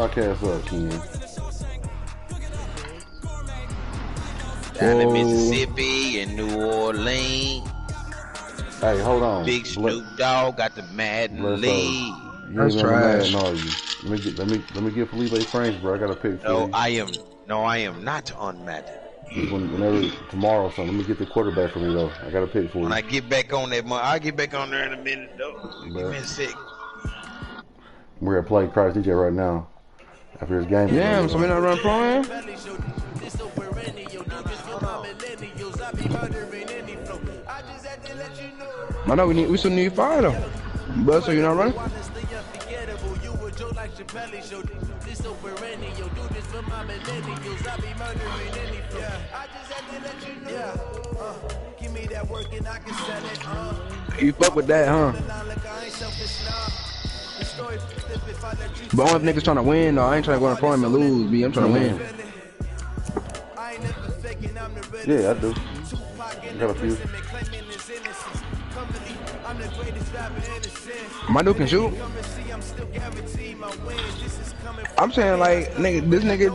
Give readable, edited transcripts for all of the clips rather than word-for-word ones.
Podcast up, Ken. Down in Mississippi and New Orleans. Hey, hold on. Big Snoop Dogg got the Madden lead. You ain't on the Madden, are you? Let me get Felipe Franks, bro. I got a pick for you. I am not on Madden. Whenever tomorrow or something, let me get the quarterback for me though. I got a pick for you. When I get back on that, I'll get back on there in a minute though. Give me a sec. We're at play Christ DJ right now. After his game. Damn, so we not run playing? I know we still need fire though. But so you're not running? You fuck with that, huh? But only if niggas trying to win, though. I ain't trying to go on the front and lose, B. I'm trying to win. Yeah, I do. Got a few. My dude can shoot. I'm saying like, nigga, this nigga,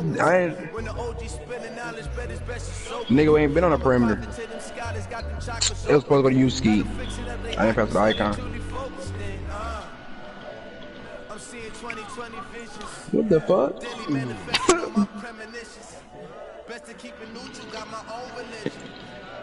nigga ain't been on the perimeter. It was supposed to go to you, Ski. I didn't pass the icon. What the fuck? Best to keep it neutral, got my own religion.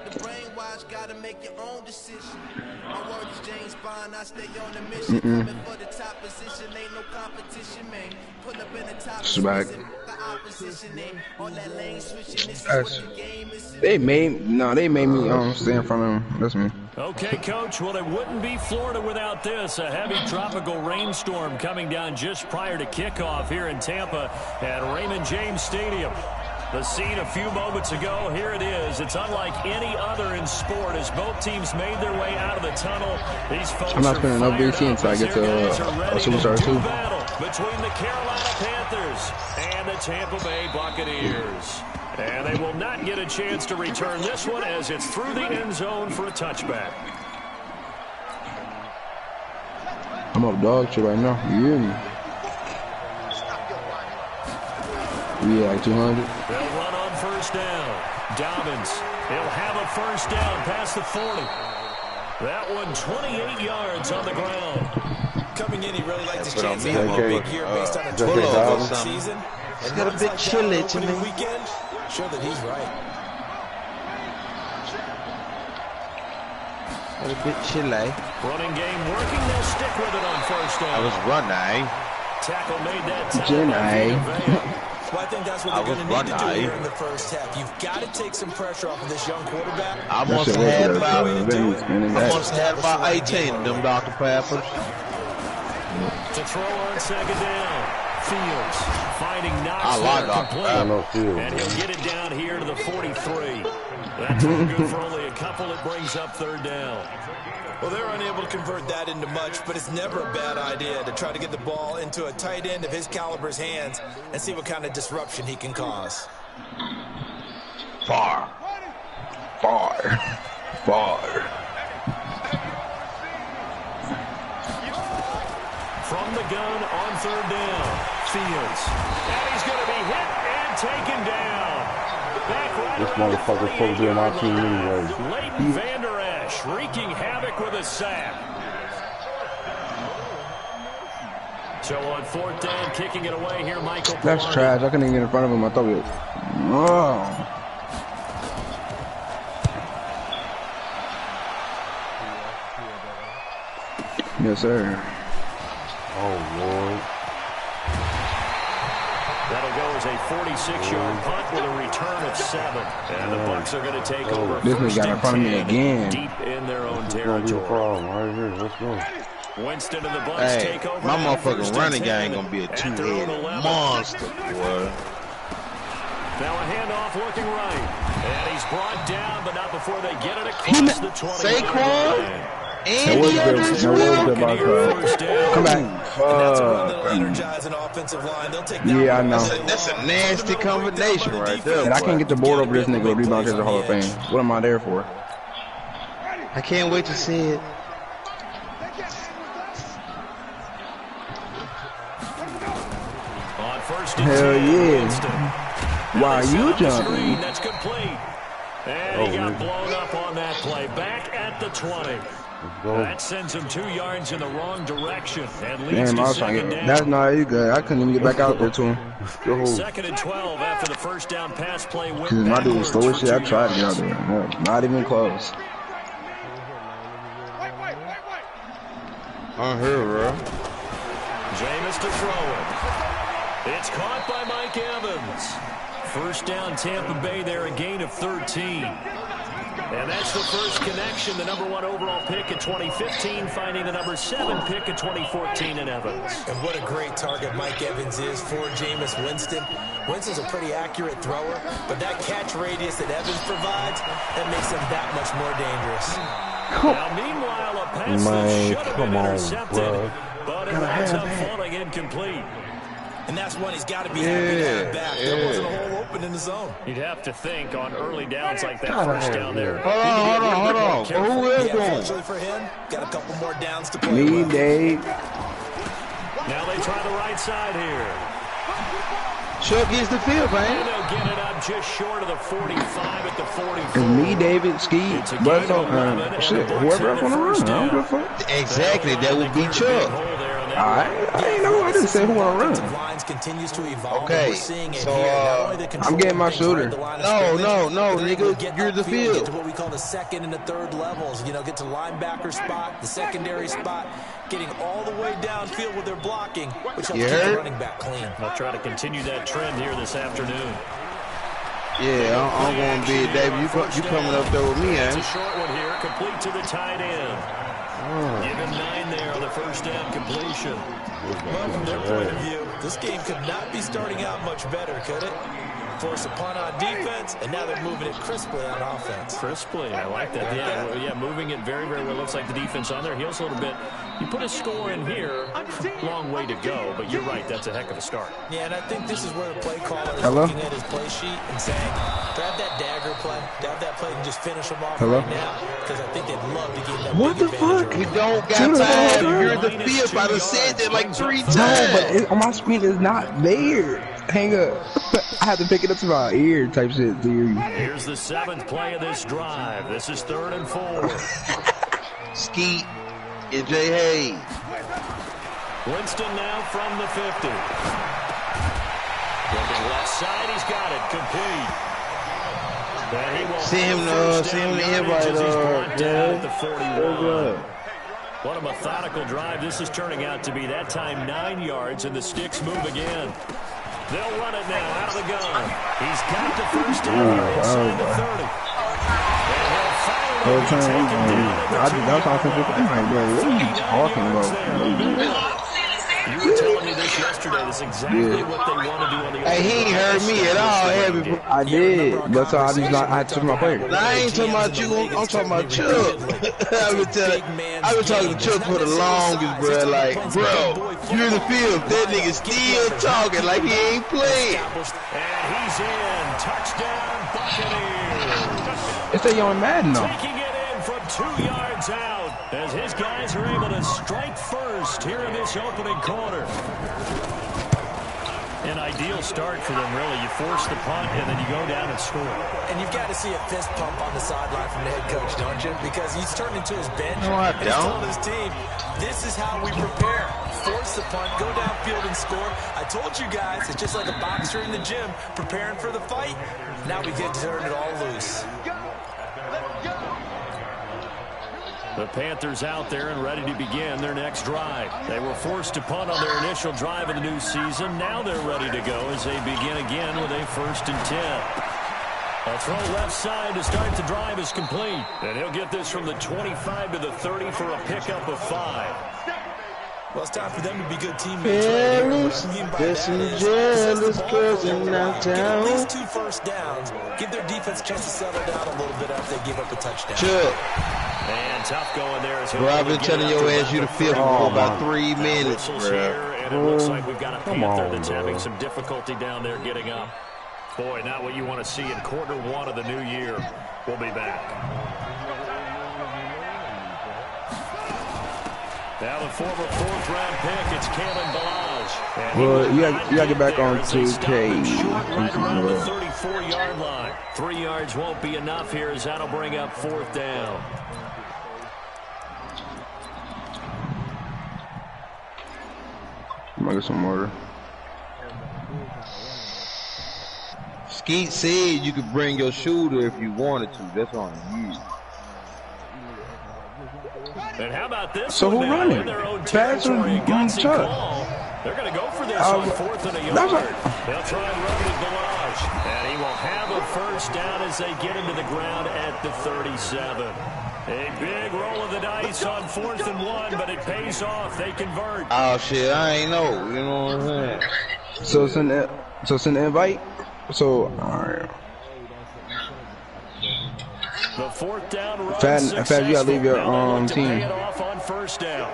The brainwash gotta make your own decision. My word is James Bond, I stay on the mission. Coming for the top position, ain't no competition, man. Pull up in the top position, the opposition ain't on that lane switching. This is what the game is. They made me stand from him. That's me. Okay, Coach. Well, it wouldn't be Florida without this. A heavy tropical rainstorm coming down just prior to kickoff here in Tampa at Raymond James Stadium. The scene a few moments ago, here it is. It's unlike any other in sport as both teams made their way out of the tunnel. These folks I'm not spending no BT until I get to Superstar 2. Battle between the Carolina Panthers and the Tampa Bay Buccaneers. And they will not get a chance to return this one as it's through the end zone for a touchback. I'm up dog shit right now. You hear me? Yeah, like 200. They'll run on first down. Dobbins, he'll have a first down past the 40. That one 28 yards on the ground. Coming in, he really liked his chance to have a big year based on a 12 season. It's got a bit chilly to me. Weekend, show that he's right. A bit chilly. Running game working. They'll stick with it on first down. I was running. Tackle made that. Well, I think that's what they're going to need to do here in the first half. You've got to take some pressure off of this young quarterback. I must have about 18 of them Dr. Peppers. To throw on second down. Fields finding Knox complete. And he'll get it down here to the 43. That's good for only a couple. It brings up third down. Well, they're unable to convert that into much, but it's never a bad idea to try to get the ball into a tight end of his caliber's hands and see what kind of disruption he can cause. Far. From the gun on third down. Fields. And he's going to be hit and taken down. Back right. This motherfucker's supposed to be on my team anyway. Leighton Vander Esch wreaking havoc with a sack. So on fourth down, kicking it away here, Michael. That's trash. I couldn't even get in front of him. I thought we. Oh. Yes, sir. Oh, Lord. That'll go as a 46-yard punt with a return of 7. And the Bucs are going to take over. This nigga got in front of me again. Deep in their own territory. This is going to be a problem right here. Let's go. Winston and the Bucs take over. My motherfucking running game going to be a two-headed monster, boy. Now a handoff looking right. And he's brought down, but not before they get it across the 20. Saquon? That was good about that. Come back. That's a run that'll energize an offensive line. They'll take down. Yeah, I know. That's a nasty combination right there. And I can't get the board over this nigga rebound as a Hall of Fame. What am I there for? I can't wait to see it. First and Hell 10, yeah. Winston. Why are you jumping? That's complete. And he got blown up on that play. Back at the 20. That sends him 2 yards in the wrong direction and leads to second down. That's not you good. I couldn't even get back out there to him. Second and 12 after the first down pass play. Because my dude was slow as shit. I tried to get out there. No, not even close. Unheard, bro. Jameis to throw it. It's caught by Mike Evans. First down Tampa Bay there, a gain of 13. And that's the first connection, the number 1 overall pick in 2015, finding the number 7 pick in 2014 in Evans. And what a great target Mike Evans is for Jameis Winston. Winston's a pretty accurate thrower, but that catch radius that Evans provides, that makes him that much more dangerous. Now, meanwhile, a pass that should have been intercepted, but it winds up falling incomplete. And that's one he's got to be happy to have back. There wasn't a hole open in the zone. You'd have to think on early downs like that first down there. Hold on. Who is going? Fortunately for him, got a couple more downs to play Me, with. Dave. Now they try the right side here. Chuck gets the field, And man. they'll get it up just short of the 45 at the 44. It's me, David, Ski, Butler, shit, whoever else want to run. I don't give a fuck. Exactly, that would be Chuck. I ain't know. I didn't say who want to run. Lines continues to evolve. Okay, We're seeing it so, here. Not only the I'm getting my shooter. the line of No, scrimmage, no, but they're able to nigga, get you're the upfield, field. Get to what we call the second and the third levels. You know, get to linebacker spot, the secondary spot, getting all the way downfield with their blocking, which helps You keep the heard? running back clean. They'll try to continue that trend here this afternoon. Yeah, I'm going to be David. You coming up there with me, It's a eh? short one here, complete to the tight end. Give him 9 there on the first down completion. Well, from their point of view, this game could not be starting out much better, could it? Force a punt on defense, and now they're moving it crisply on offense. Crisply, I like that. Yeah, moving it very, very well. Looks like the defense on their heels a little bit. You put a score in here, long way to go, but you're right, that's a heck of a start. Yeah, and I think this is where the play caller is Hello? looking at his play sheet and saying, grab that dagger play, grab that play and just finish them off Hello? right now, because I think they'd love to get that What big the advantage fuck? early. You don't got Shoot it time. all You're the the fifth. I done said that like 3 No, times. but on my screen it's not there. Hang up. I have to pick it up to my ear type shit to hear you. Here's the 7th play of this drive. This is 3rd and 4. Skeet and Jay Hayes. Winston now from the 50. Looking left side, he's got it, complete. And he will See him the invite, down at the 41. good. What a methodical drive this is turning out to be. That time 9 yards, and the sticks move again. They'll run it now out of the gun. He's got the first down here inside the 30. And he'll finally be taken down at the 2-yard line. What are you talking about? You were telling me this yesterday. That's exactly what they want to do on the Hey, he ain't heard me at all, have you? I did, but so I just not. I had to switch my player. I ain't talking about you. I'm talking about Chuck. I've been talking to Chuck for the longest, bro. Like, bro, you're in the field. That nigga still talking like he ain't playing. And he's in. Touchdown, Buccaneers. It's that young Madden though. Taking it in from 2 yards out as his guys are able to strike first here in this opening quarter. An ideal start for them, really. You force the punt, and then you go down and score. And you've got to see a fist pump on the sideline from the head coach, don't you? Because he's turned into his bench. No, I and he's don't. told his team, this is how we prepare. Force the punt, go downfield and score. I told you guys, it's just like a boxer in the gym preparing for the fight. Now we get to turn it all loose. The Panthers out there and ready to begin their next drive. They were forced to punt on their initial drive of the new season. Now they're ready to go as they begin again with a 1st and 10. A throw left side to start the drive is complete. And he'll get this from the 25 to the 30 for a pickup of 5. Well, it's time for them to be good teammates right here. What I mean by that is jealous possess the ball for a cousin while, now get at town. least 2 first downs, give their defense a chance to settle down a little bit after they give up a touchdown. Chuck, And tough going there. As bro, I've been telling your ass you the fifth for about 3 minutes, Whistles bro. here, and it looks like we've got a Panther on, that's bro. having some difficulty down there getting up. Boy, not what you want to see in quarter 1 of the new year. We'll be back. Now the former 4th-round pick, it's Kalen Balazs. Well, you gotta get back on 2K. Right around the 34-yard line. 3 yards won't be enough here as that'll bring up 4th down. I'm gonna get some water. Skeet said you could bring your shooter if you wanted to. That's on you. And how about this? So who running? In their own Pass or gutsy Chuck? call. They're going to go for this on 4th and a yard. They'll try and run it barrage. And he will have a first down as they get him to the ground at the 37. A big roll of the dice on 4th and 1, but it pays off. They convert. Oh shit, I ain't know. You know what I'm saying? So send the invite. So alright. The 4th down run. Fast, you gotta leave your team. Pay it off on 1st down.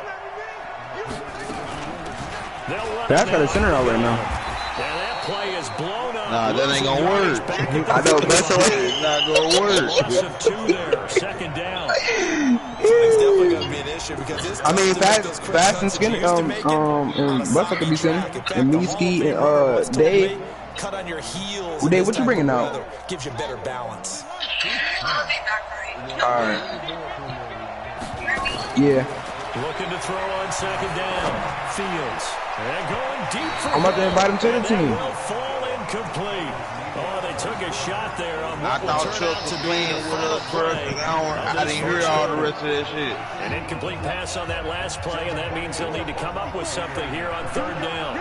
That's got a center out right now. And that play is blown up. Nah, that ain't gonna work. I know, that's It's not gonna work. Loss of 2 there. 2nd down. It's definitely gonna be an issue because this. I mean, fast and skinny. And Buster could be sitting. And Meeski and Dave. Cut on your heels. Dave, what you bringing out? Gives you better balance. Alright. Yeah. Looking to throw on 2nd down. Fields. And going deep for I'm about to invite him to the team. will fall incomplete. Oh, they took a shot there on I what will thought turn Chuck out was to be playing the with final us first. play I of this didn't hear first all the quarter. rest of that shit. An incomplete pass on that last play, and that means they'll need to come up with something here on 3rd down.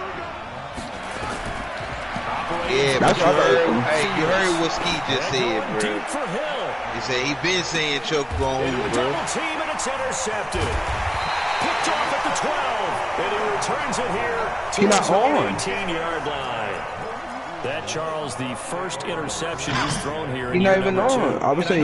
Yeah, but you heard what Ski just said, bro. Deep for Hill. He said he been saying Chuck going, bro. Double team, and it's intercepted. Picked off at the 12, and he returns it here to He not his on. 18-yard line. That, Charles, the first interception he's thrown here. He's not even on. I would say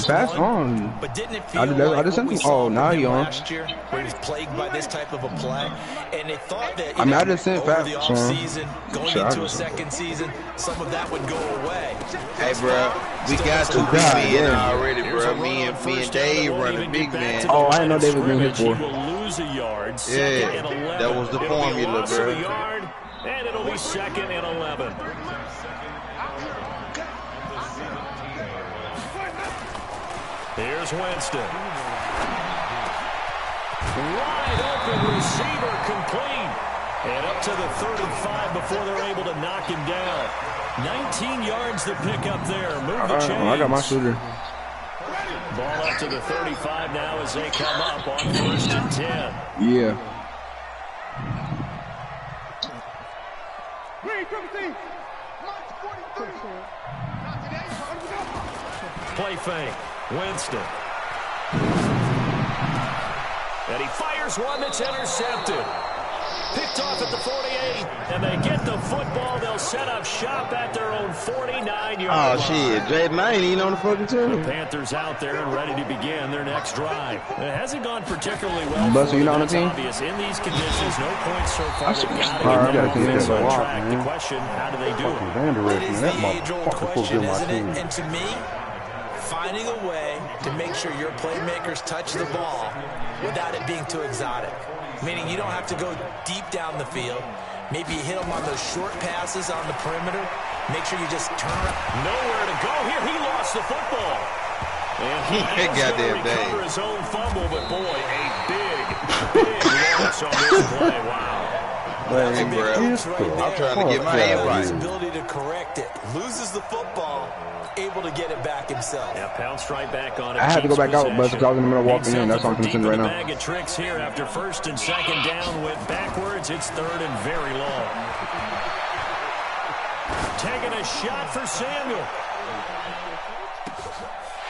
fast on. But didn't it feel I like just what we sent him. saw Oh, now from he him on. last year, where he was plagued by this type of a play, and they thought that I mean, I just sent over fast the on. offseason, going Sure, I into a just- second season, some of that would go away. Hey, bro, we got two big men already, bro. Me and Dave running big man. Oh, I didn't know Dave was being hit He for. will lose a yard. Yeah, 2nd and 11. that was the It'll be formula, loss of bro. a yard, and it'll be 2nd and 11. Here's Winston. Wide open receiver complete. And up to the 35 before they're able to knock him down. 19 yards to pick up there. Move the chains. I got my shooter. Ball up to the 35 now as they come up on 1st and 10. Yeah. Play fake. Winston. And he fires one that's intercepted. Picked off at the 48, and they get the football. They'll set up shop at their own 49-yard line. Oh, shit. Jaden, I ain't even on the fucking The team. Panthers out there and ready to begin their next drive. It hasn't gone particularly well. Buster, you not on the That's team? obvious. In these conditions, no points so far. They've got to All get right, their I gotta take offense that on walk, track. The man. question, how do they do Fucking it? Vander It Esch, is man. That the age-old motherfucker supposed to question, be my isn't team. it? And to me, finding a way to make sure your playmakers touch the ball without it being too exotic. Meaning you don't have to go deep down the field. Maybe you hit them on those short passes on the perimeter. Make sure you just turn around. Nowhere to go here. He lost the football. And he has to Goddamn recover dang. his own fumble, but boy, a big loss on this play. Wow. Hey, bro. I'm trying to get my head His right. ability to correct it. Loses the football, able to get it back himself. Yeah, pounced right back on it. I had to go back out, but Possession. because I was in the middle of walking in. That's why I'm Deep concerned in right the now. bag of tricks here after 1st and 2nd down. Went backwards. It's 3rd and very long. Taking a shot for Samuel.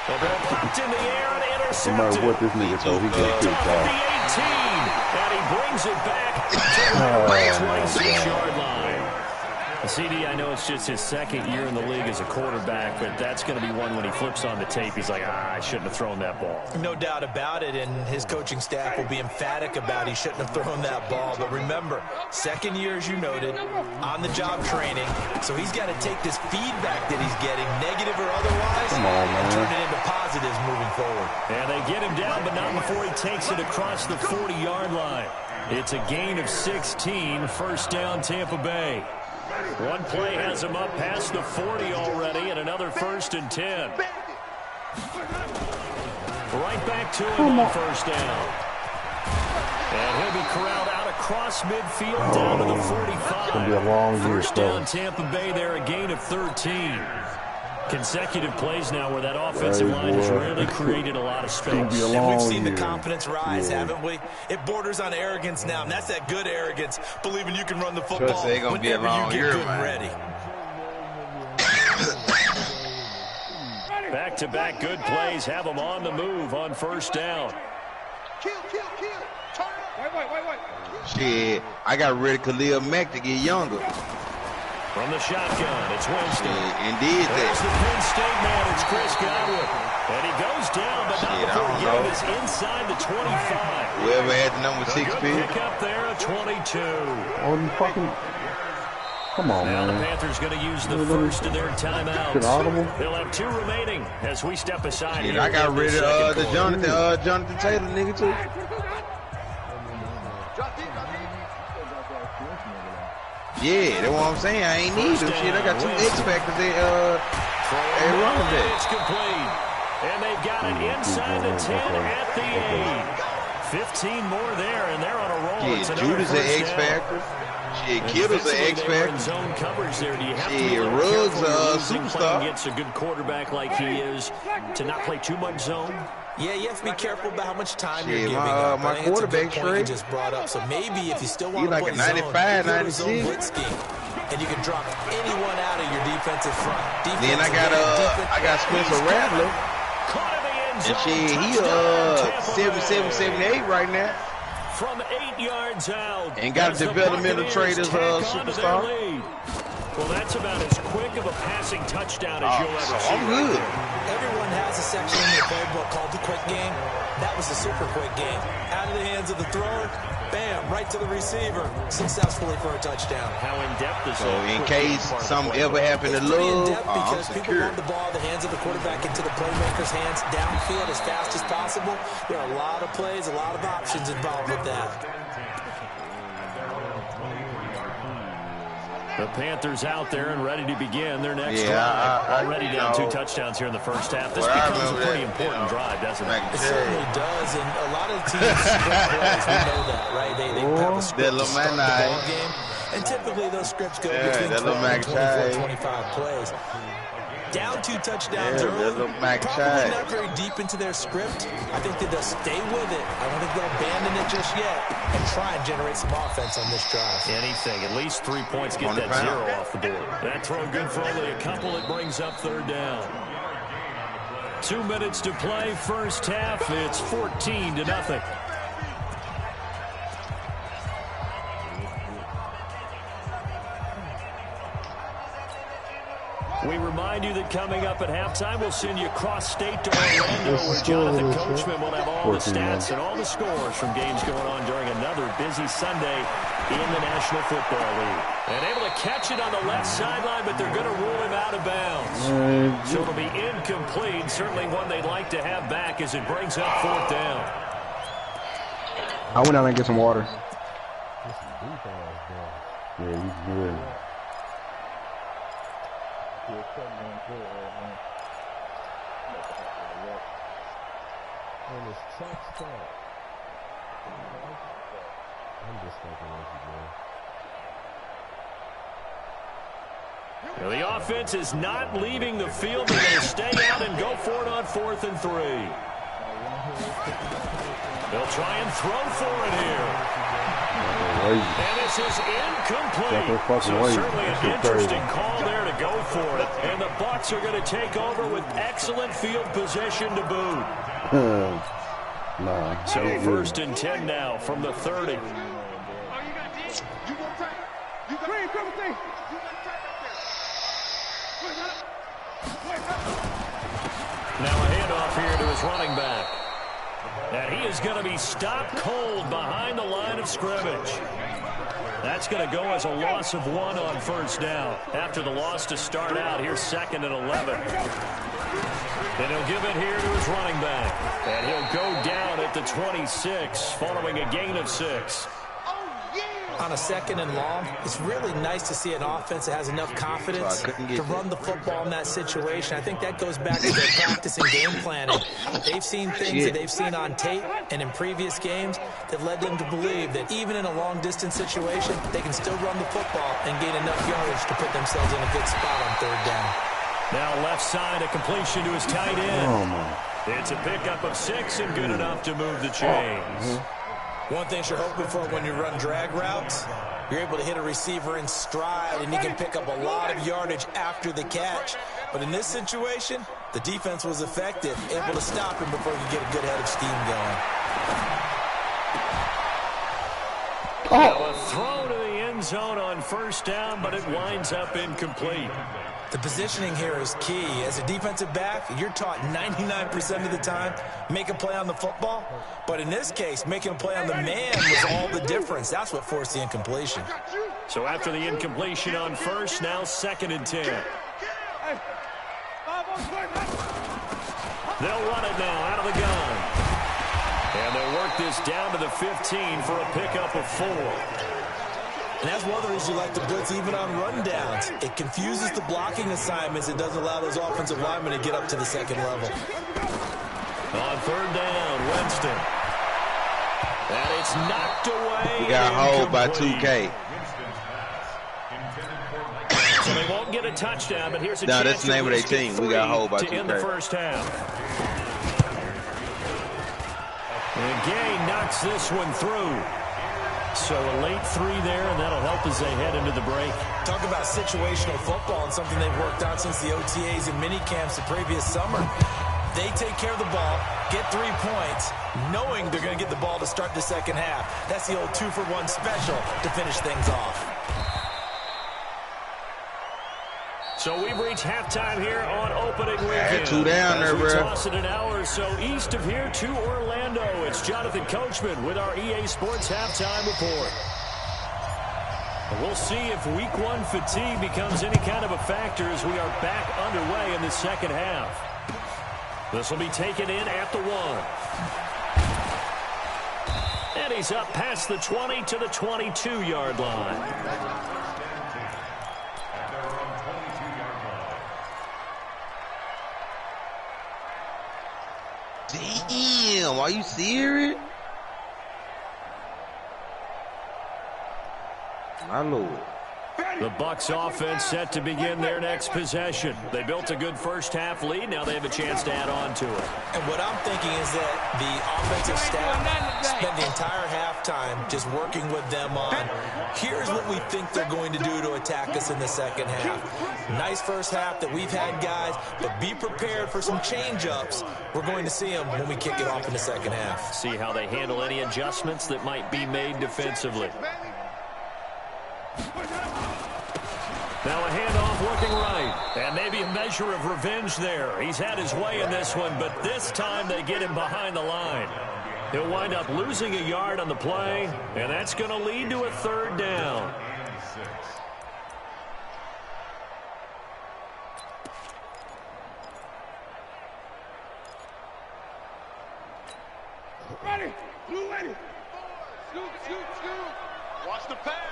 The ball popped in the air and No intercepted. matter what this nigga told, he gets kicked Off out. the 18, and he brings it back to the 26-yard line. CD, I know it's just his 2nd year in the league as a quarterback, but that's going to be one when he flips on the tape, he's like, I shouldn't have thrown that ball. No doubt about it, and his coaching staff will be emphatic about he shouldn't have thrown that ball. But remember, 2nd year, as you noted, on-the-job training, so he's got to take this feedback that he's getting, negative or otherwise, Come on, and turn man. it into positives moving forward. And they get him down, but not before he takes it across the 40-yard line. It's a gain of 16, first down Tampa Bay. One play has him up past the 40 already, and another 1st and 10. Right back to him on first down. And he'll be corralled out across midfield down to the 45. Gonna be a long year, First down Tampa Bay there, a gain of 13. Consecutive plays now where that offensive line has really created a lot of space. And we've seen the confidence rise, haven't we? It borders on arrogance now, and that's that good arrogance, believing you can run the football whenever you get good and ready. Back-to-back good plays have them on the move on first down. Shit, I got ready Khalil Mack to get younger. From the shotgun, it's Winston. And did that. There's the Penn State man, it's Chris Godwin. And he goes down, but not before getting us inside the 25. Whoever had the number 6 pick. Pick up there at 22. Oh, you fucking... Come on, now man. The Panthers going to use the first of their timeouts. They'll have 2 remaining as we step aside. Shit, I got rid of the Jonathan Taylor nigga too. Yeah, that's what I'm saying. I ain't need them shit. I got 2 X factors they running back. It's complete. And they've got it inside the 10 at the 8. 15 more there, and they're on a roll. Yeah, Judas an X factor. Shit, Kittle's an X factor. Zone coverage there. Do you have shit, to Ruggs a superstar. Against a good quarterback like he is to not play too much zone? Yeah, you have to be careful about how much time you're giving up. My quarterback straight just brought up. So maybe if you still want to like play a 95, zone, 96. Zone blitz scheme, and you can drop anyone out of your defensive front. Then I got Spencer Rattler. And shit, he 77, 78 right now. From 8 yards out. And got a developmental trade as a superstar. Well, that's about as quick of a passing touchdown as you'll ever see. I'm good. Everyone has a section in their playbook called the quick game. That was the super quick game. Out of the hands of the thrower, bam, right to the receiver, successfully for a touchdown. How in-depth is so in case something ever happened to Love, because people want the ball, the hands of the quarterback into the playmaker's hands downfield as fast as possible. There are a lot of plays, a lot of options involved with that. The Panthers out there and ready to begin their next drive. Already down 2 touchdowns here in the first half. This becomes a pretty important drive, doesn't it? It certainly does, and a lot of the teams script plays. We know that, right? They have a script to start the ball game, and typically those scripts go between 12 and 24, 25 plays. Down 2 touchdowns early, probably not very deep into their script. I think that they'll stay with it. I don't think they'll abandon it just yet and try and generate some offense on this drive. Anything, at least 3 points, get that 0 off the board. That throw good for only a couple. It brings up 3rd down. 2 minutes to play, first half. It's 14-0. We remind you that coming up at halftime, we'll send you cross-state to Orlando, where Jonathan Coachman will have all the stats and all the scores from games going on during another busy Sunday in the National Football League. And able to catch it on the left sideline, but they're going to rule him out of bounds. So it'll be incomplete. Certainly one they'd like to have back as it brings up 4th down. I went out and get some water. Yeah, he's good. Well, the offense is not leaving the field. They're going to stay out and go for it on 4th and 3. They'll try and throw for it here. And this is incomplete. So certainly an interesting call there to go for it. And the Bucs are going to take over with excellent field position to boot. So 1st and 10 now from the 30. Now a handoff here to his running back. And he is going to be stopped cold behind the line of scrimmage. That's going to go as a loss of 1 on 1st down. After the loss to start out, here's 2nd and 11. And he'll give it here to his running back. And he'll go down at the 26 following a gain of 6. on a 2nd and long, it's really nice to see an offense that has enough confidence to run the football in that situation. I think that goes back to their practice and game planning. They've seen things that they've seen on tape and in previous games that led them to believe that even in a long-distance situation, they can still run the football and gain enough yardage to put themselves in a good spot on 3rd down. Now left side, a completion to his tight end. Oh, man. It's a pickup of 6 and good enough to move the chains. One thing you're hoping for when you run drag routes, you're able to hit a receiver in stride and he can pick up a lot of yardage after the catch. But in this situation, the defense was effective, able to stop him before he could get a good head of steam going. Now a throw to the end zone on 1st down, but it winds up incomplete. The positioning here is key. As a defensive back, you're taught 99% of the time, make a play on the football. But in this case, making a play on the man was all the difference. That's what forced the incompletion. So after the incompletion on 1st, now 2nd and 10. They'll run it now out of the gun. And they'll work this down to the 15 for a pickup of 4. And that's one of the reasons you like to blitz even on rundowns. It confuses the blocking assignments. It doesn't allow those offensive linemen to get up to the 2nd level. On 3rd down, Winston. And it's knocked away. We got hold by 2K. So they won't get a touchdown, but here's a No, chance that's the name of their team. We got hold by 2K. To end the 1st half. And Gay knocks this one through. So a late 3 there, and that'll help as they head into the break. Talk about situational football and something they've worked on since the OTAs and mini camps the previous summer. They take care of the ball, get 3 points, knowing they're going to get the ball to start the 2nd half. That's the old 2-for-1 special to finish things off. So we've reached halftime here on opening weekend. 2 down there, bro. Toss it an hour or so east of here to Orlando. It's Jonathan Coachman with our EA Sports halftime report. We'll see if week 1 fatigue becomes any kind of a factor as we are back underway in the 2nd half. This will be taken in at the 1. And he's up past the 20 to the 22-yard line. Damn, are you serious? My Lord. The Bucs offense set to begin their next possession. They built a good 1st half lead. Now they have a chance to add on to it. And what I'm thinking is that the offensive staff spent the entire halftime just working with them on, here's what we think they're going to do to attack us in the 2nd half. Nice 1st half that we've had, guys, but be prepared for some change-ups. We're going to see them when we kick it off in the 2nd half. See how they handle any adjustments that might be made defensively. Now a handoff looking right. And maybe a measure of revenge there. He's had his way in this one, but this time they get him behind the line. He'll wind up losing a yard on the play, and that's going to lead to a 3rd down. Ready, blue ready. Scoop, scoop, scoop. Watch the pass.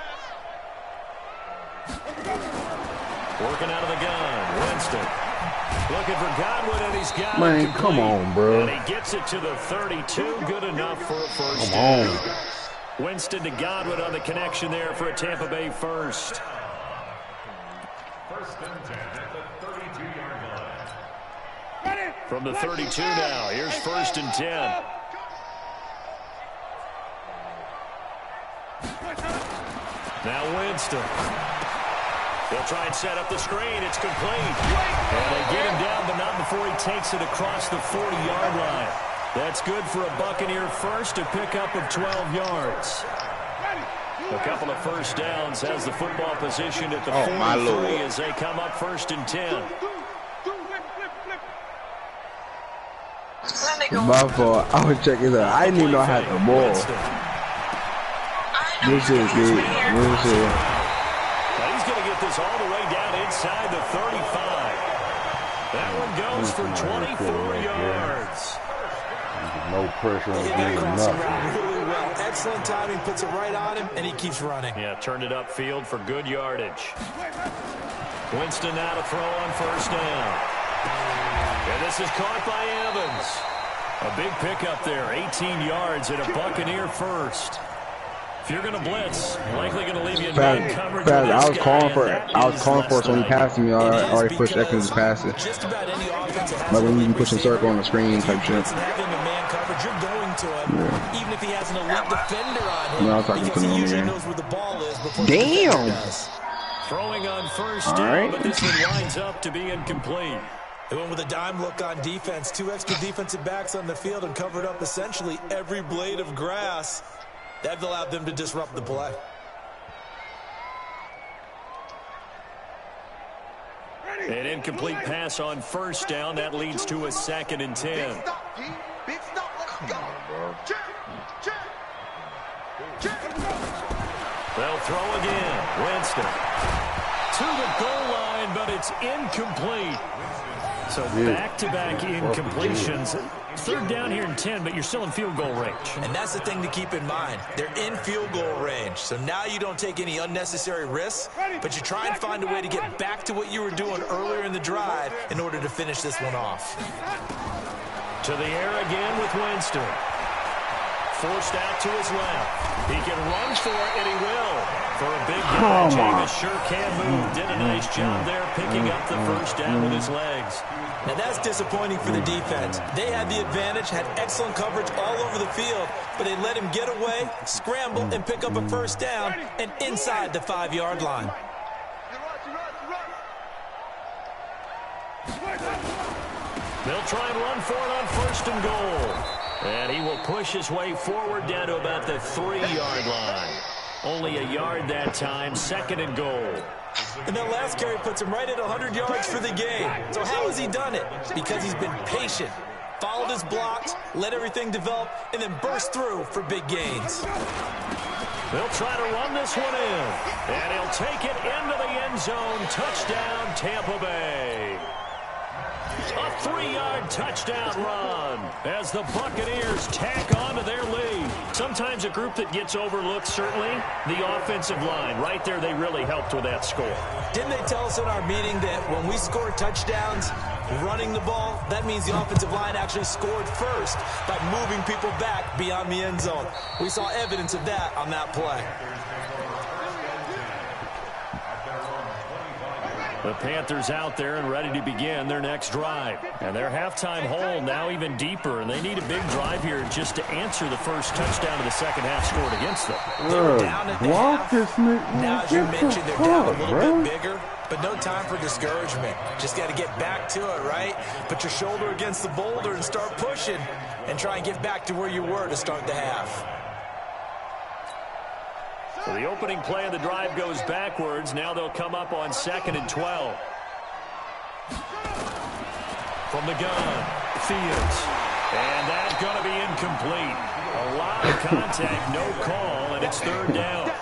Working out of the gun, Winston. Looking for Godwin, and he's got Man, it complete. come on, bro. And he gets it to the 32. Good enough for a 1st down. Winston to Godwin on the connection there for a Tampa Bay 1st. 1st and 10 at the 32-yard line. From the 32 now, here's 1st and 10. Now Winston. They'll try and set up the screen. It's complete. And they get him down, but not before he takes it across the 40-yard line. That's good for a Buccaneer 1st, a pickup of 12 yards. A couple of 1st downs has the football positioned at the 43 as they come up 1st and 10. My fault. I was checking that. I didn't even know I had the ball. This is big. This is. Now he's going to get this all the way down inside the 35. That one goes for 24 yards. No pressure on the game, nothing. Really well. Excellent timing, puts it right on him, and he keeps running. Yeah, turned it upfield for good yardage. Winston now to throw on first down. And this is caught by Evans. A big pickup there, 18 yards and a Buccaneer first. If you're going to blitz, likely going to leave you in man coverage. I was calling for it. I was calling for it, so when he passed me, I already pushed X and just passed it. Just about any offense that has like when you push a circle on the screen type shit. Having a man coverage, you're going to him, even if he has an elite defender on him, No, I was talking because to he him usually here. knows where the ball is before Damn. the defender does. Throwing on first down, but this one winds up to be incomplete. They went with a dime look on defense. 2 extra defensive backs on the field and covered up essentially every blade of grass. That allowed them to disrupt the play. An incomplete pass on first down. That leads to a 2nd and 10. Big stop, G. Big stop. Let's go. Check. Check. Check. They'll throw again. Winston to the goal line, but it's incomplete. So back-to-back incompletions. 3rd down here and 10, but you're still in field goal range. And that's the thing to keep in mind. They're in field goal range. So now you don't take any unnecessary risks, but you try and find a way to get back to what you were doing earlier in the drive in order to finish this one off. To the air again with Winston. Forced out to his left. He can run for it, and he will. For a big guy, Jameis sure can move. Did a nice job there picking up the first down with his legs. Now that's disappointing for the defense. They had the advantage, had excellent coverage all over the field, but they let him get away, scramble, and pick up a first down, and inside the 5-yard line. They'll try and run for it on 1st and goal. And he will push his way forward down to about the 3-yard line. Only a yard that time, 2nd and goal. And that last carry puts him right at 100 yards for the game. So how has he done it? Because he's been patient, followed his blocks, let everything develop, and then burst through for big gains. They'll try to run this one in. And he'll take it into the end zone. Touchdown, Tampa Bay. A 3-yard touchdown run as the Buccaneers tack on to their lead. Sometimes a group that gets overlooked, certainly, the offensive line. Right there, they really helped with that score. Didn't they tell us in our meeting that when we score touchdowns running the ball, that means the offensive line actually scored first by moving people back beyond the end zone? We saw evidence of that on that play. The Panthers out there and ready to begin their next drive. And their halftime hole now even deeper, and they need a big drive here just to answer the first touchdown of the second half scored against them. They were down at the half. Now, as you mentioned, they're down a little bit bigger, but no time for discouragement. Just got to get back to it, right? Put your shoulder against the boulder and start pushing and try and get back to where you were to start the half. So the opening play of the drive goes backwards. Now they'll come up on 2nd and 12. From the gun, Fields. And that's going to be incomplete. A lot of contact, no call, and it's 3rd down.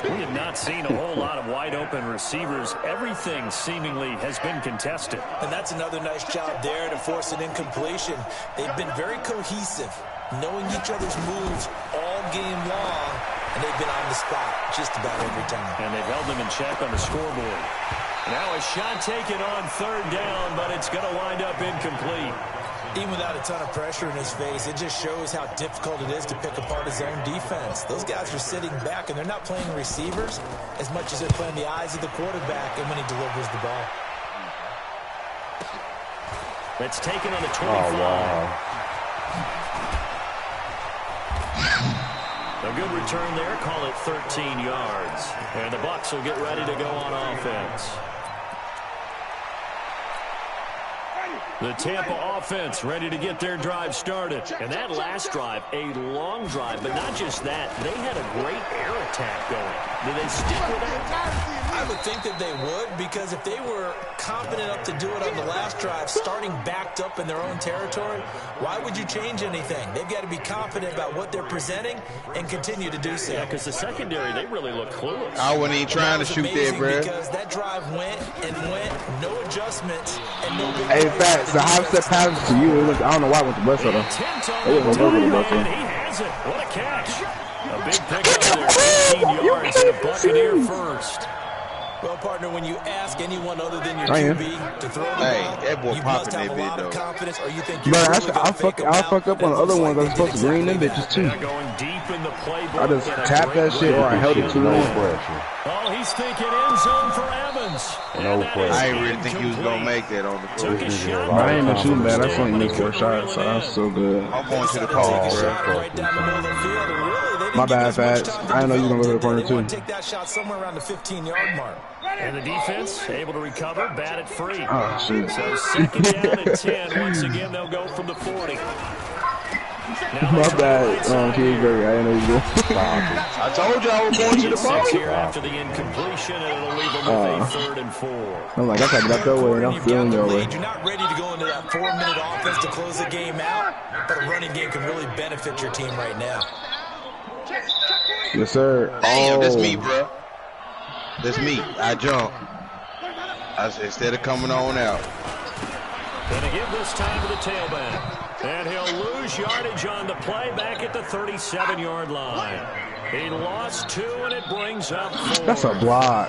We have not seen a whole lot of wide-open receivers. Everything seemingly has been contested. And that's another nice job there to force an incompletion. They've been very cohesive, knowing each other's moves all game long. And they've been on the spot just about every time. And they've held them in check on the scoreboard. Now a shot taken on 3rd down, but it's going to wind up incomplete. Even without a ton of pressure in his face, it just shows how difficult it is to pick apart his own defense. Those guys are sitting back, and they're not playing receivers as much as they're playing the eyes of the quarterback and when he delivers the ball. That's taken on the 25. Oh, wow. A good return there, call it 13 yards. And the Bucs will get ready to go on offense. The Tampa offense ready to get their drive started. And that last drive, a long drive, but not just that. They had a great air attack going. Did they stick with that? I would think that they would, because if they were confident enough to do it on the last drive, starting backed up in their own territory, why would you change anything? They've got to be confident about what they're presenting and continue to do so. Yeah, because the secondary, they really look clueless. I wasn't even trying to shoot there, bro. Because that drive went and went, no adjustments, and no big... Hey, Fats, the half step passes to you. I don't know why I went to bus though. And he has it. What a catch. A big pickup there, 15 yards and a Buccaneer first. Well, partner, when you ask anyone other than your QB to throw the ball, that boy you must have popping a that lot bit, of though. confidence, or you think you're But really going to fake them I out. fucked up on the other ones. I was supposed to green them bitches too. They're going deep in the playbook. I just tapped that shit or I held it too long. Pressure. Oh, he's thinking end zone for Evans. No pressure. I ain't really think he was gonna make that on the Took field. a shot. I ain't even shooting bad. I saw him miss 4 shots, so that's so good. I'm going to the Take call, a bro. shot right down the middle of the field, and really, they didn't My give bad, us much Fats. time to I didn't know you was gonna go to the develop, corner, did they? They want too. to take that shot somewhere around the 15-yard mark. And the defense able to recover, bat it free. Oh, shit. So second down and 10. Once again, they'll go from the 40. My bad, Kingsbury. I didn't know you were going. I told you I was going to the ball. Six here after the incompletion, and it'll leave them with a 3rd and 4. I'm like, I gotta get out that way, and I'm feeling that way. You're not ready to go into that 4-minute offense to close the game out, but a running game can really benefit your team right now. Yes, sir. Damn, that's me, bro. That's me. I jumped. Instead of coming on out. Going to give this time to the tailback. And he'll lose yardage on the play back at the 37-yard line. He lost 2, and it brings up 4. That's a block.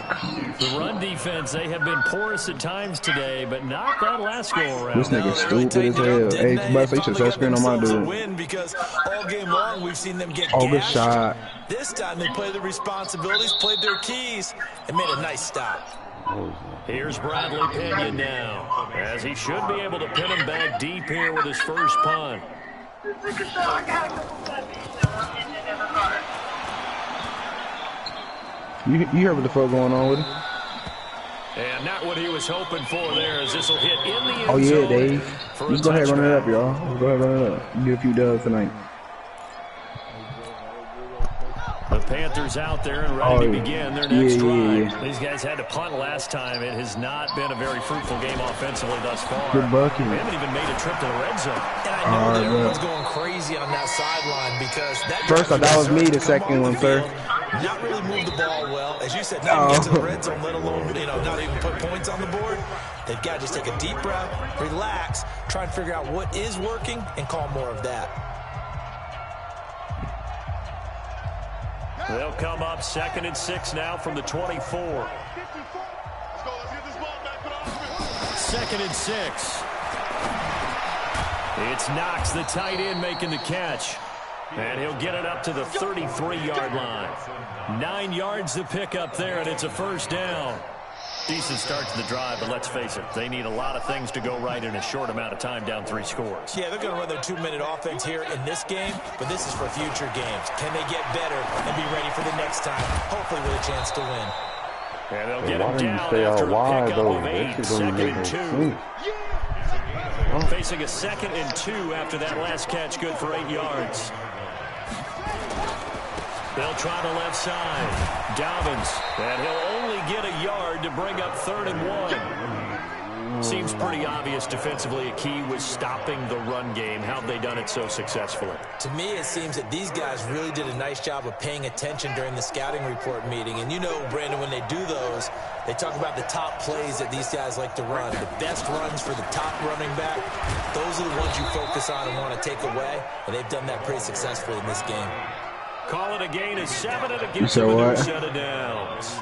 The run defense, they have been porous at times today, but not that last go-around. This nigga stupid as hell. Hey, somebody say you should touch screen on my dude. Win because all game long we've seen them get Oh, good gashed. shot. This time they played the responsibilities, played their keys, and made a nice stop. Here's Bradley Pinion now, as he should be able to pin him back deep here with his first punt. You heard what the fuck going on with him? And not what he was hoping for there, as this will hit in the end Oh, yeah, zone Dave. for Let's a go ahead and run it up, touchdown. y'all. Let's go ahead and run it up. You get a few dubs tonight. The Panthers out there and ready to begin their next drive. Yeah. These guys had to punt last time. It has not been a very fruitful game offensively thus far. Good bucket. We haven't even made a trip to the red zone. And I know that everyone's going crazy on that sideline because that First, that was me, the second one, sir. Not really move the ball well. As you said, not even get to the red zone, let alone, not even put points on the board. They've got to just take a deep breath, relax, try and figure out what is working, and call more of that. They'll come up 2nd and 6 now from the 24. 2nd and 6. It's Knox, the tight end, making the catch. And he'll get it up to the 33-yard line. 9 yards to pick up there, and it's a first down. Decent start to the drive, but let's face it, they need a lot of things to go right in a short amount of time, down 3 scores. Yeah, they're going to run their 2-minute offense here in this game, but this is for future games. Can they get better and be ready for the next time, hopefully with a chance to win? And they'll Hey, get why him didn't you down stay out after a wide, pickup though? of That 8, shit don't 2nd make and no 2. sense. Facing a 2nd and 2 after that last catch, good for 8 yards. They'll try the left side. Dobbins, and he'll only get a yard to bring up 3rd and 1. Seems pretty obvious defensively a key was stopping the run game. How have they done it so successfully? To me, it seems that these guys really did a nice job of paying attention during the scouting report meeting. And you know, Brandon, when they do those, they talk about the top plays that these guys like to run. The best runs for the top running back, those are the ones you focus on and want to take away. And they've done that pretty successfully in this game. Call it a gain of 7, and it gives You them a said new what? set of downs.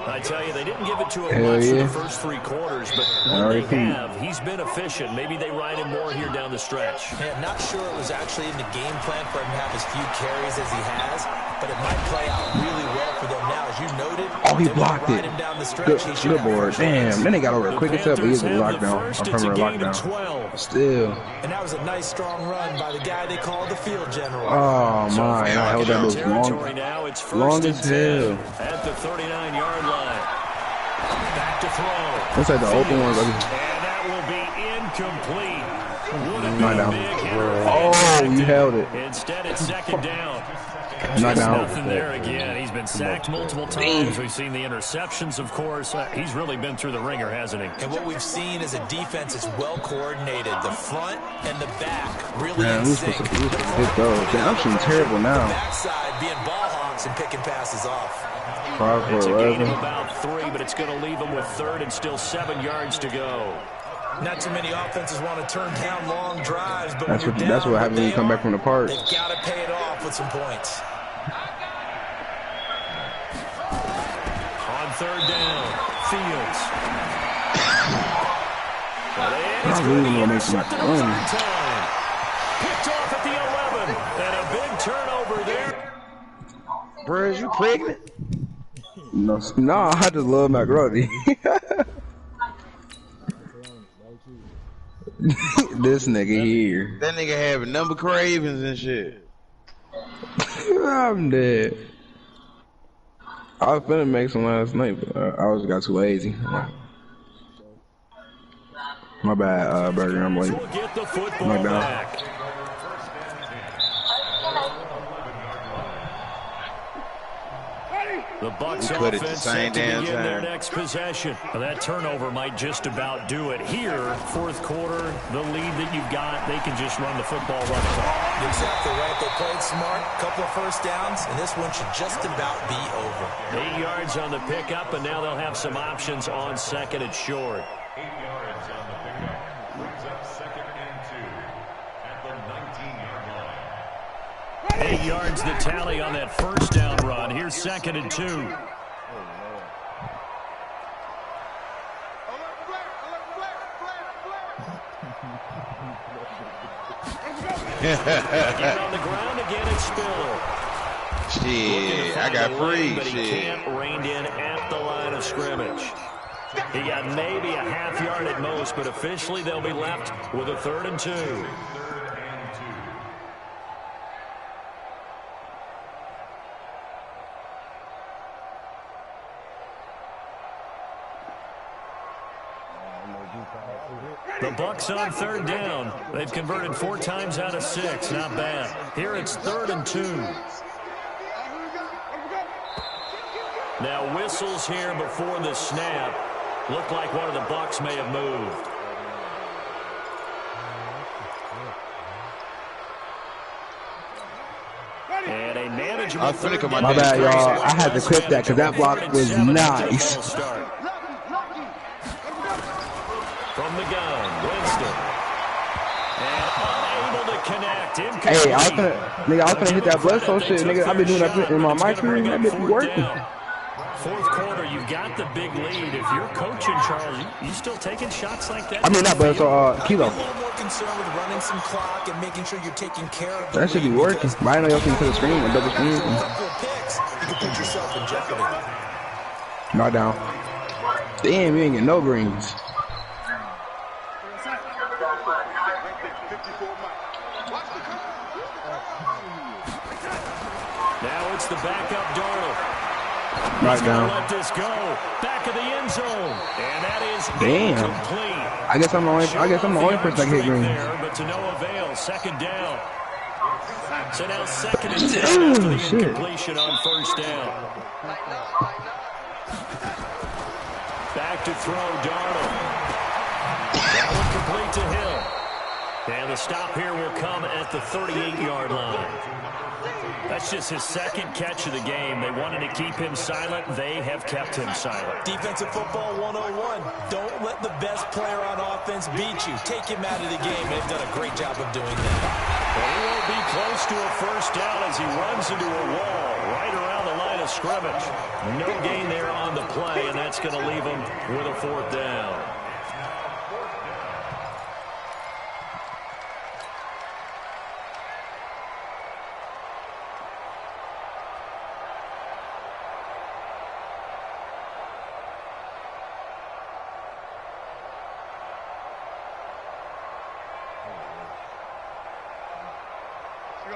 I tell you, they didn't give it to him Hell much for yeah. the first 3 quarters, but when Alright, they Pete. have, he's been efficient. Maybe they ride him more here down the stretch. Yeah, not sure it was actually in the game plan for him to have as few carries as he has, but it might play out really well for them now. As you noted, Oh, he they wanna blocked ride it. him down the stretch. He should Good have board. first chance. Damn. Then they got over The quick as hell, but he's a Panthers have the lockdown. first. I'm It's from a a gain of lockdown. 12. Still. And that was a nice, strong run by the guy they call the field general. Oh, So my. I back held in that their was territory long. now. It's long 1st as and 10 hell. at the 39-yard line. Back to throw. Looks like the open one. And that will be incomplete. Would have Not been a down. big hit or Oh, if you held it. Instead, it's 2nd down. Not Just down. nothing there again. He's been sacked multiple times. We've seen the interceptions, of course. He's really been through the ringer, hasn't he? And what we've seen is a defense that's well coordinated. The front and the back really Man, in we sync. supposed to hit those. Damn, I'm shooting terrible The now. backside being ball hawks and picking passes off. 5 It's for a gain of 11. about 3, but it's going to leave them with 3rd and still 7 yards to go. Not too many offenses want to turn down long drives, but when you're down, That's what happens when you come back from the park. they've got to pay it off with some points. third down. Fields. I really want to make some money. Picked off at the 11. And a big turnover there. Bro, is you pregnant? No, I just love macaroni. This nigga here. That nigga having number cravings and shit. I'm dead. I was finna make some last night, but I just got too lazy. My bad, Burger. I'm late. Get the football My bad. back. The Bucs offense set to begin their next possession. Now, that turnover might just about do it. Here, fourth quarter, the lead that you've got, they can just run the football right off. Exactly right. They played smart, couple of first downs, and this one should just about be over. 8 yards on the pickup, and now they'll have some options on second and short. 8 yards on the pickup. Brings up 2nd and 2 at the 19-yard line. 8 yards the tally on that first down run. Here's 2nd and 2. Again on the ground, again it's Spiller. Shit, I got free. But he can't rein in at the line of scrimmage. He got maybe a half yard at most, but officially they'll be left with a 3rd and 2. The Bucs on 3rd down. They've converted 4 times out of 6. Not bad. Here it's 3rd and 2. Now whistles here before the snap. Looked like one of the Bucs may have moved. And a manageable third down. My bad, y'all. I had to clip that because that block was nice. From the gun, Winston. And unable to connect. Hey, I was gonna hit that Bledsoe shit, nigga. I've been doing that in my career. That bitch be working. Fourth quarter, you've got the big lead. If you're coaching, Charles, you still taking shots like that? I mean, not Bledsoe, Kilo. A little more concerned with running some clock and making sure you're taking care of the That should be lead, working. But I know y'all can put a screen and double screen. a couple of picks, you can put yourself in jeopardy. Not down. Damn, you ain't getting no greens. Now it's the backup Darnold. Right down. Let this go. Back of the end zone. And that is incomplete. I guess I'm the only person that can hit green. There, but to no avail. 2nd down. So now 2nd and 10 after the incompletion on 1st down. Back to throw Darnold. That one complete to him. And the stop here will come at the 38-yard line. That's just his 2nd catch of the game. They wanted to keep him silent. They have kept him silent. Defensive football 101. Don't let the best player on offense beat you. Take him out of the game. They've done a great job of doing that. Well, he won't be close to a first down as he runs into a wall right around the line of scrimmage. No gain there on the play, and that's going to leave him with a 4th down.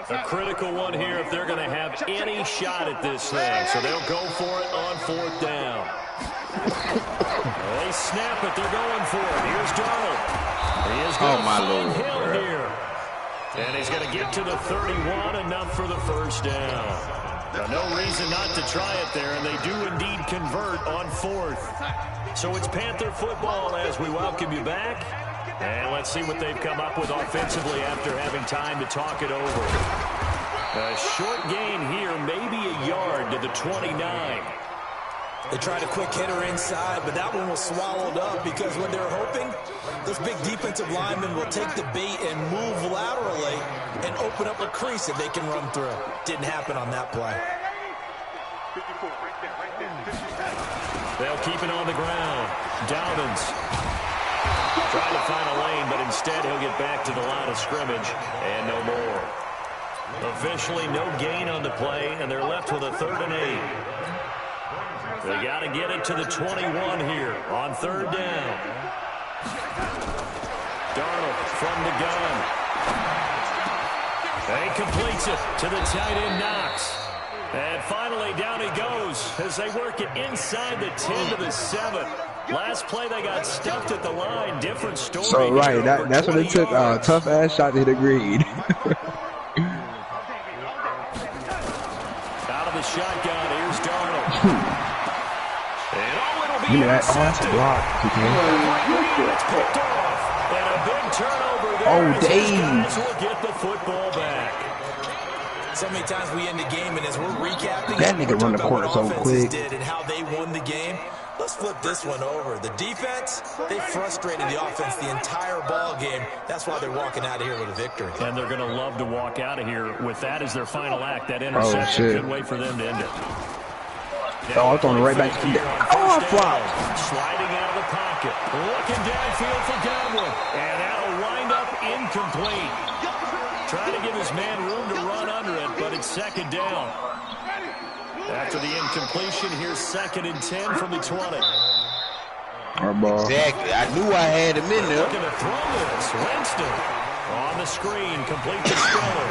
A critical one here if they're going to have any shot at this thing. So they'll go for it on 4th down. They snap it. They're going for it. Here's Darnold. He is going to find Hill here. And he's going to get to the 31, enough for the first down. Now, no reason not to try it there, and they do indeed convert on 4th. So it's Panther football as we welcome you back. And let's see what they've come up with offensively after having time to talk it over. A short gain here, maybe a yard to the 29. They tried a quick hitter inside, but that one was swallowed up because what they're hoping, this big defensive lineman will take the bait and move laterally and open up a crease that they can run through. Didn't happen on that play. 54, right there, 57. They'll keep it on the ground. Dobbins trying to find a lane, but instead he'll get back to the line of scrimmage and no more. Officially no gain on the play, and they're left with a 3rd and 8. They got to get it to the 21 here on 3rd down. Darnold from the gun. And he completes it to the tight end Knox. And finally down he goes as they work it inside the 10 to the 7. Last play they got stuffed at the line. Different story. So right, that's when it took a tough ass shot to hit a green. Out of the shotgun, here's Darnold. And it'll be Give me that. Oh, that's a block. It's picked off. And a big turnover there. Oh, Dave. Will get the football back. So many times we end the game, and as we're recapping, that nigga run the court so quick. Did and how they won the game. Let's flip this one over. The defense, they frustrated the offense the entire ball game. That's why they're walking out of here with a victory. And they're going to love to walk out of here with that as their final act. That interception, good way for them to end it. Oh, it's on the right back. Oh, I flopped. Sliding out of the pocket. Looking downfield for Godwin. And that'll wind up incomplete. Trying to give his man room to run under it, but it's 2nd down. After the incompletion, here's 2nd and 10 from the 20. Our ball. Exactly. I knew I had him in there. Looking to throw this. Winston on the screen, complete to Spiller.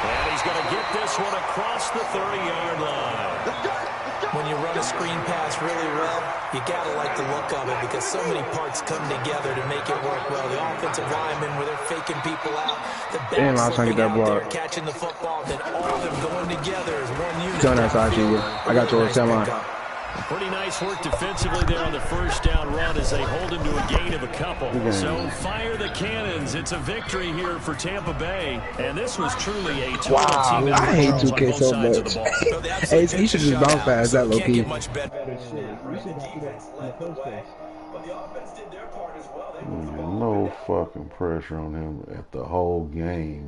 And he's going to get this one across the 30-yard line. When you run a screen pass really well, you got to like the look of it because so many parts come together to make it work well. The offensive linemen, where they're faking people out. The Damn, I was trying to get that there, block. catching the football, then all of them going together as one unit. Turn that side, I got yours. Tell line. Pretty nice work defensively there on the 1st down run as they hold him to a gain of a couple. So fire the cannons. It's a victory here for Tampa Bay. And this was truly a total team effort. I hate 2K so much. Hey, he should just bounce past that low key. No fucking pressure on him at the whole game.